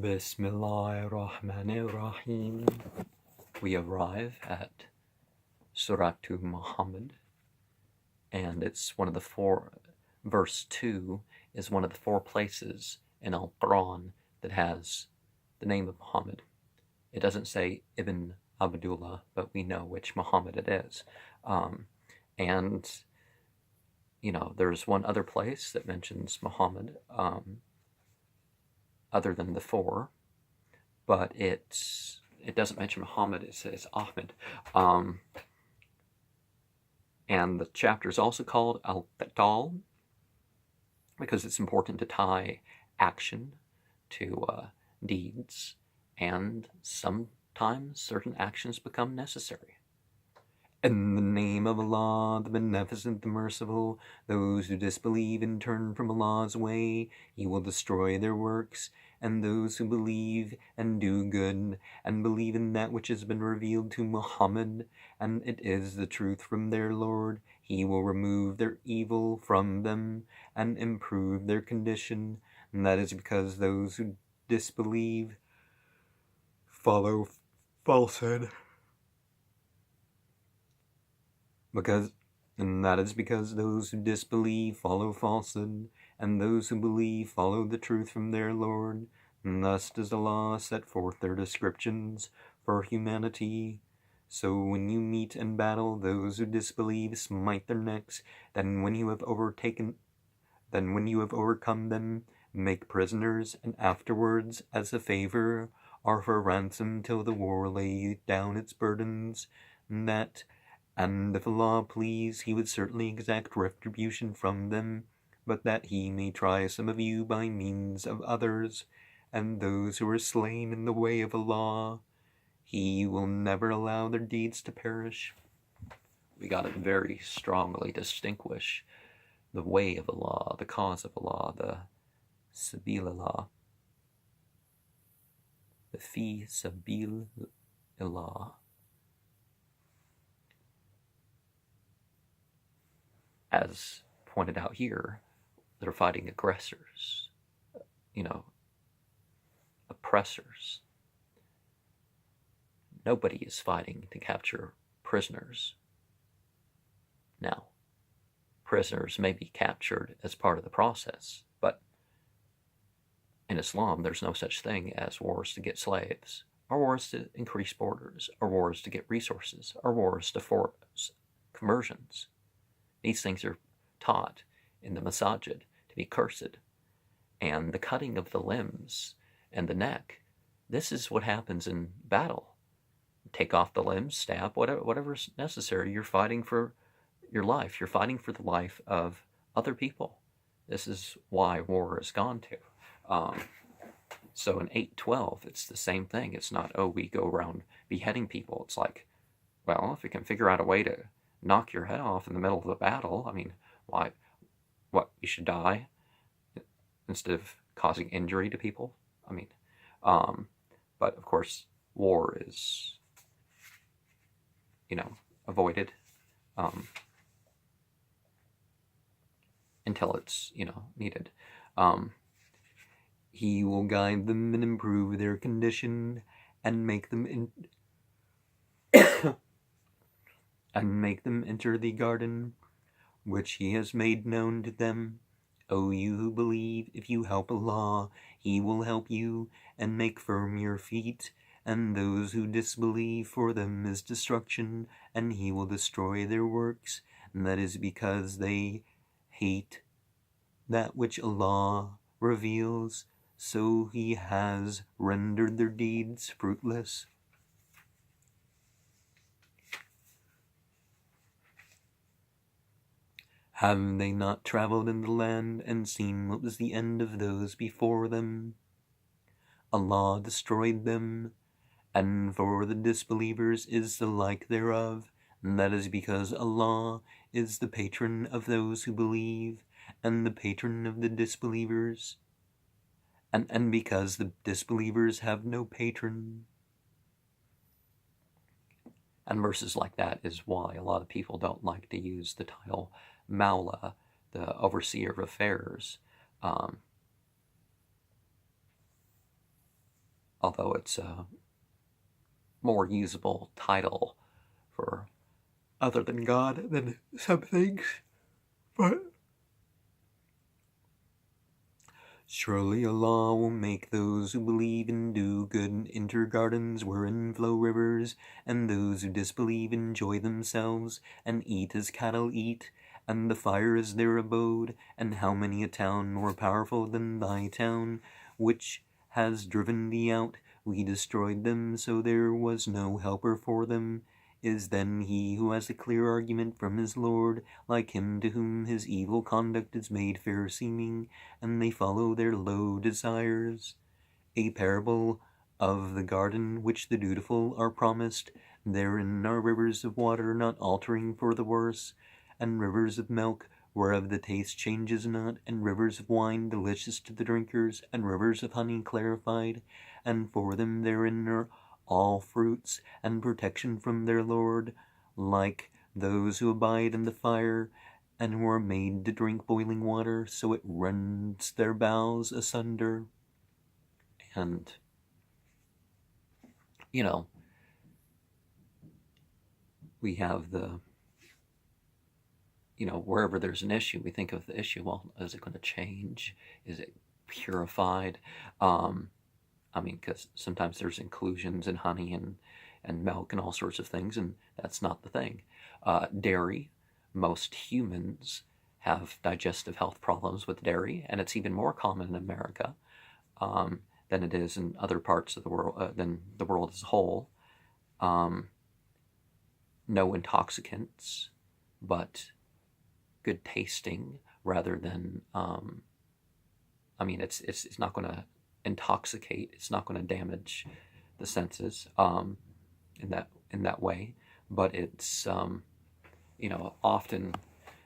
Bismillahirrahmanirrahim. We arrive at Surah to Muhammad, and it's one of the verse 2 is one of the 4 places in Al-Qur'an that has the name of Muhammad. It doesn't say Ibn Abdullah, but we know which Muhammad it is. And, there's one other place that mentions Muhammad, other than the 4, but it doesn't mention Muhammad, it says Ahmed. And the chapter is also called Al-Qital because it's important to tie action to deeds, and sometimes certain actions become necessary. In the name of Allah, the Beneficent, the Merciful, those who disbelieve and turn from Allah's way, He will destroy their works, and those who believe and do good, and believe in that which has been revealed to Muhammad, and it is the truth from their Lord, He will remove their evil from them, and improve their condition, and that is because those who disbelieve follow falsehood. And that is because those who disbelieve follow falsehood, and those who believe follow the truth from their Lord. And thus does Allah set forth their descriptions for humanity. So when you meet in battle those who disbelieve, smite their necks. Then when you have overcome them, make prisoners, and afterwards, as a favor, offer ransom till the war lay down its burdens. And if Allah please, He would certainly exact retribution from them, but that He may try some of you by means of others, and those who are slain in the way of Allah, He will never allow their deeds to perish. We got to very strongly distinguish the way of Allah, the cause of Allah, the Sabil Allah, the Fi Sabil Allah. As pointed out here, they're fighting aggressors, oppressors. Nobody is fighting to capture prisoners. Now, prisoners may be captured as part of the process, but in Islam, there's no such thing as wars to get slaves, or wars to increase borders, or wars to get resources, or wars to force conversions. These things are taught in the masajid to be cursed. And the cutting of the limbs and the neck, this is what happens in battle. Take off the limbs, stab, whatever's necessary. You're fighting for your life. You're fighting for the life of other people. This is why war has gone to. So in 8:12, it's the same thing. It's not, we go around beheading people. It's like, well, if we can figure out a way to knock your head off in the middle of the battle, why? What, you should die instead of causing injury to people? But of course, war is, avoided until it's, needed. He will guide them and improve their condition and make them enter the garden, which He has made known to them. O you who believe, if you help Allah, He will help you, and make firm your feet. And those who disbelieve, for them is destruction, and He will destroy their works. And that is because they hate that which Allah reveals, so He has rendered their deeds fruitless. Have they not traveled in the land and seen what was the end of those before them? Allah destroyed them, and for the disbelievers is the like thereof, and that is because Allah is the patron of those who believe, and the patron of the disbelievers, and because the disbelievers have no patron. And verses like that is why a lot of people don't like to use the title Maula, the overseer of affairs, although it's a more usable title for other than God than some things. But surely Allah will make those who believe and do good enter gardens wherein flow rivers, and those who disbelieve enjoy themselves, and eat as cattle eat, and the fire is their abode. And how many a town more powerful than thy town, which has driven thee out? We destroyed them, so there was no helper for them. Is then he who has a clear argument from his Lord, like him to whom his evil conduct is made fair seeming, and they follow their low desires? A parable of the garden which the dutiful are promised. Therein are rivers of water not altering for the worse, and rivers of milk whereof the taste changes not, and rivers of wine delicious to the drinkers, and rivers of honey clarified, and for them therein are all fruits, and protection from their Lord, like those who abide in the fire, and who are made to drink boiling water, so it rends their bowels asunder. And, we have the, wherever there's an issue, we think of the issue, well, is it going to change? Is it purified? Because sometimes there's inclusions in honey and milk and all sorts of things, and that's not the thing. Dairy, most humans have digestive health problems with dairy, and it's even more common in America than it is in other parts of the world, than the world as a whole. No intoxicants, but good tasting rather than, it's not going to intoxicate, it's not going to damage the senses in that way, but it's often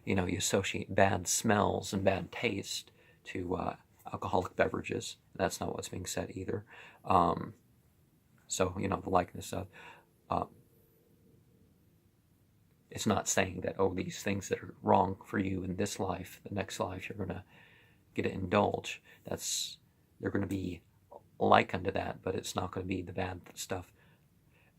you associate bad smells and bad taste to alcoholic beverages. That's not what's being said either. So the likeness of it's not saying that, these things that are wrong for you in this life, the next life you're going to get to indulge. They're going to be like unto that, but it's not going to be the bad stuff.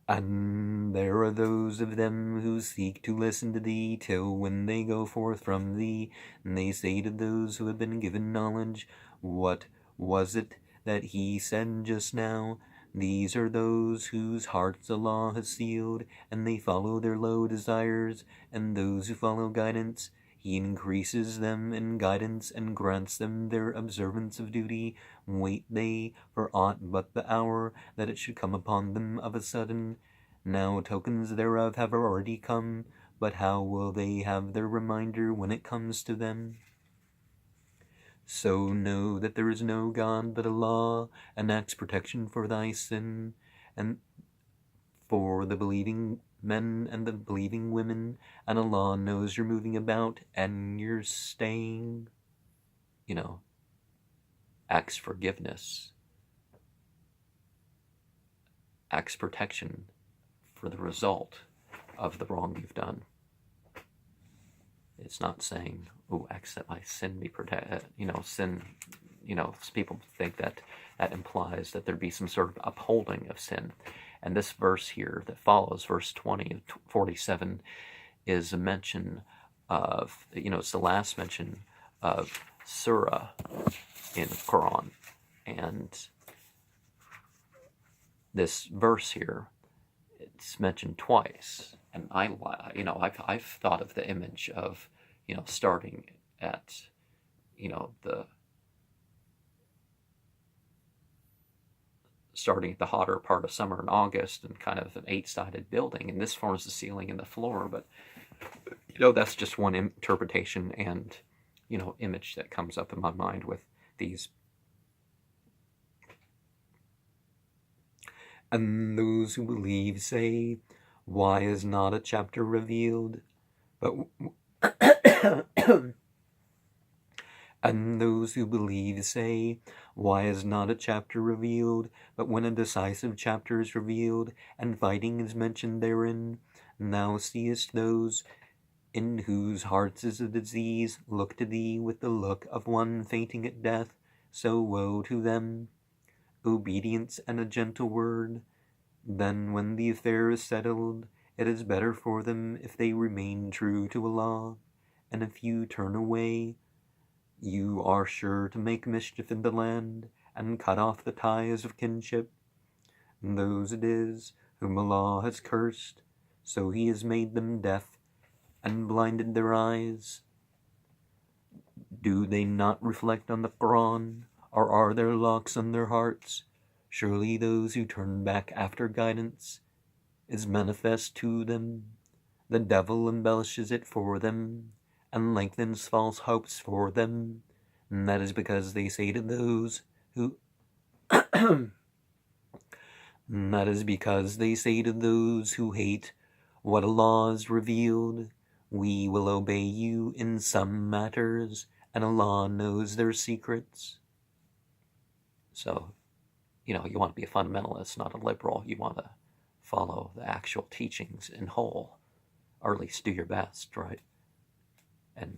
And there are those of them who seek to listen to thee, till when they go forth from thee, and they say to those who have been given knowledge, what was it that he said just now? These are those whose hearts Allah has sealed, and they follow their low desires, and those who follow guidance, he increases them in guidance and grants them their observance of duty. Wait they for aught but the hour that it should come upon them of a sudden? Now tokens thereof have already come, but how will they have their reminder when it comes to them? So know that there is no God but Allah, and ask protection for thy sin, and for the believing men and the believing women, and Allah knows you're moving about and you're staying. Ask forgiveness, ask protection for the result of the wrong you've done. It's not saying, ask that my sin be protected. Sin, people think that implies that there be some sort of upholding of sin. And this verse here that follows, verse 20 of 47, is a mention of, it's the last mention of surah in Qur'an. And this verse here, it's mentioned twice. And I've thought of the image of, starting at, starting at the hotter part of summer in August, and kind of an 8-sided building, and this forms the ceiling and the floor. But that's just one interpretation and image that comes up in my mind with these. And those who believe say, why is not a chapter revealed? But and those who believe say, why is not a chapter revealed? But when a decisive chapter is revealed, and fighting is mentioned therein, thou seest those in whose hearts is a disease look to thee with the look of one fainting at death. So woe to them. obedience and a gentle word. Then when the affair is settled, it is better for them if they remain true to Allah, and if you turn away, you are sure to make mischief in the land, and cut off the ties of kinship. And those it is whom Allah has cursed, so He has made them deaf, and blinded their eyes. Do they not reflect on the Qur'an, or are there locks on their hearts? Surely those who turn back after guidance is manifest to them. The devil embellishes it for them, and lengthens false hopes for them, and that is because they say to those who that is because they say to those who hate what Allah has revealed, we will obey you in some matters, and Allah knows their secrets. So, you want to be a fundamentalist, not a liberal. You want to follow the actual teachings in whole, or at least do your best, right? And,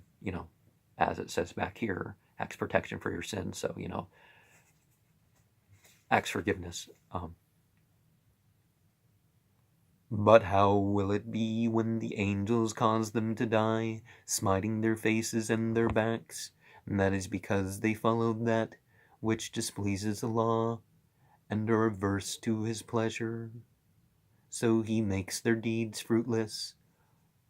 as it says back here, ask protection for your sins. So, ask forgiveness. But how will it be when the angels cause them to die, smiting their faces and their backs? And that is because they followed that which displeases Allah, and are averse to His pleasure. So He makes their deeds fruitless.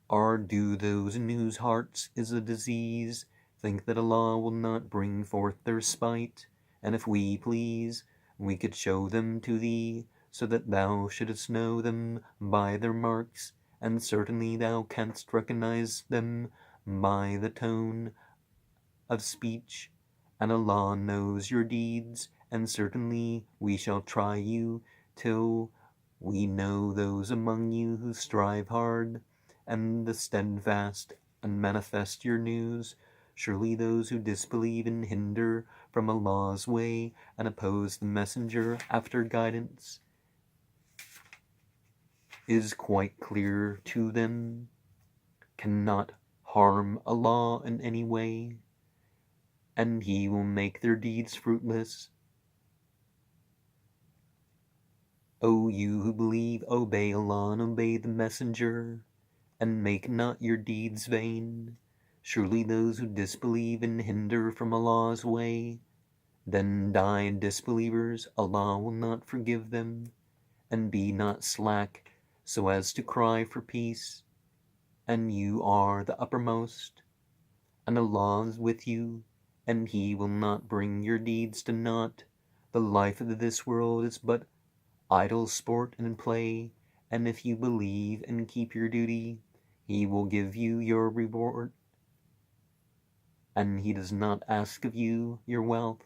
Or do those in whose hearts is a disease think that Allah will not bring forth their spite? And if we please, we could show them to thee, so that thou shouldest know them by their marks, and certainly thou canst recognize them by the tone of speech. And Allah knows your deeds, and certainly we shall try you till we know those among you who strive hard, and the steadfast, and manifest your news. Surely those who disbelieve and hinder from Allah's way, and oppose the messenger after guidance, is quite clear to them, cannot harm Allah in any way, and He will make their deeds fruitless. O you who believe, obey Allah and obey the messenger, and make not your deeds vain. Surely those who disbelieve and hinder from Allah's way, then die disbelievers, Allah will not forgive them. And be not slack, so as to cry for peace, and you are the uppermost, and Allah is with you, and He will not bring your deeds to naught. The life of this world is but idle sport and play, and if you believe and keep your duty, He will give you your reward, and He does not ask of you your wealth.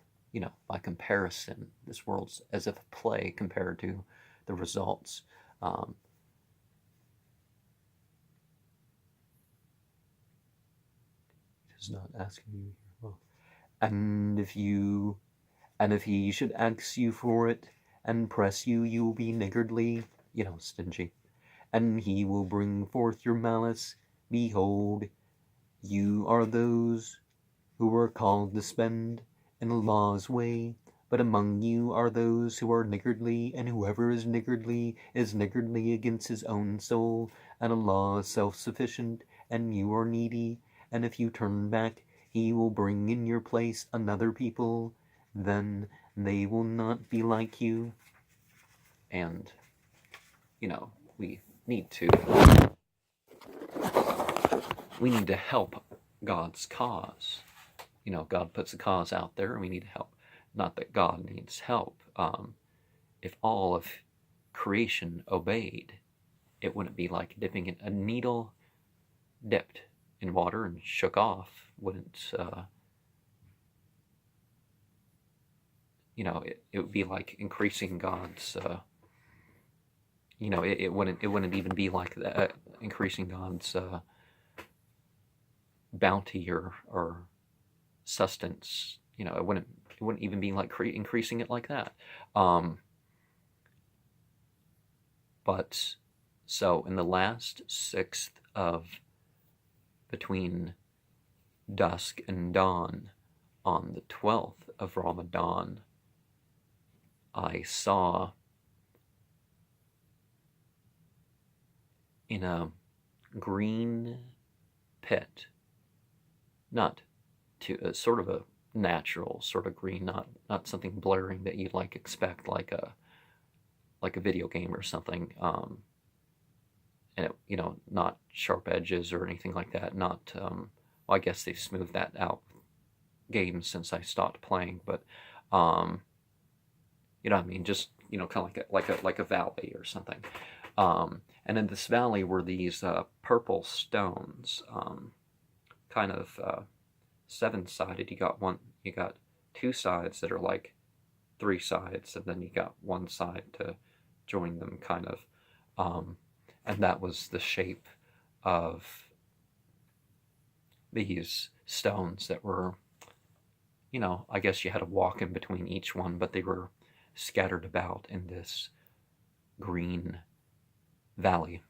By comparison, this world's as if a play compared to the results. Does not ask you your wealth. And if He should ask you for it and press you, you will be niggardly, stingy, and He will bring forth your malice. Behold, you are those who are called to spend in Allah's way, but among you are those who are niggardly, and whoever is niggardly against his own soul, and Allah is self-sufficient, and you are needy, and if you turn back, He will bring in your place another people, then they will not be like you. And, we need to help God's cause. God puts the cause out there, and we need help. Not that God needs help. If all of creation obeyed, it wouldn't be like dipping a needle dipped in water and shook off. Wouldn't it would be like increasing God's. It wouldn't even be like that, increasing God's bounty or sustenance. It wouldn't even be like increasing it like that. But so in the last sixth of between dusk and dawn on the 12th of Ramadan, I saw in a green pit, not to sort of a natural sort of green, not something blaring that you'd like expect like a video game or something. And it, you know, not sharp edges or anything like that. Not well, I guess they've smoothed that out games since I stopped playing, but you know what I mean, just, you know, kind of like a valley or something. And in this valley were these purple stones, kind of seven-sided. You got two sides that are like three sides, and then you got one side to join them, kind of. And that was the shape of these stones that were, you know, I guess you had to walk in between each one, but they were scattered about in this green valley.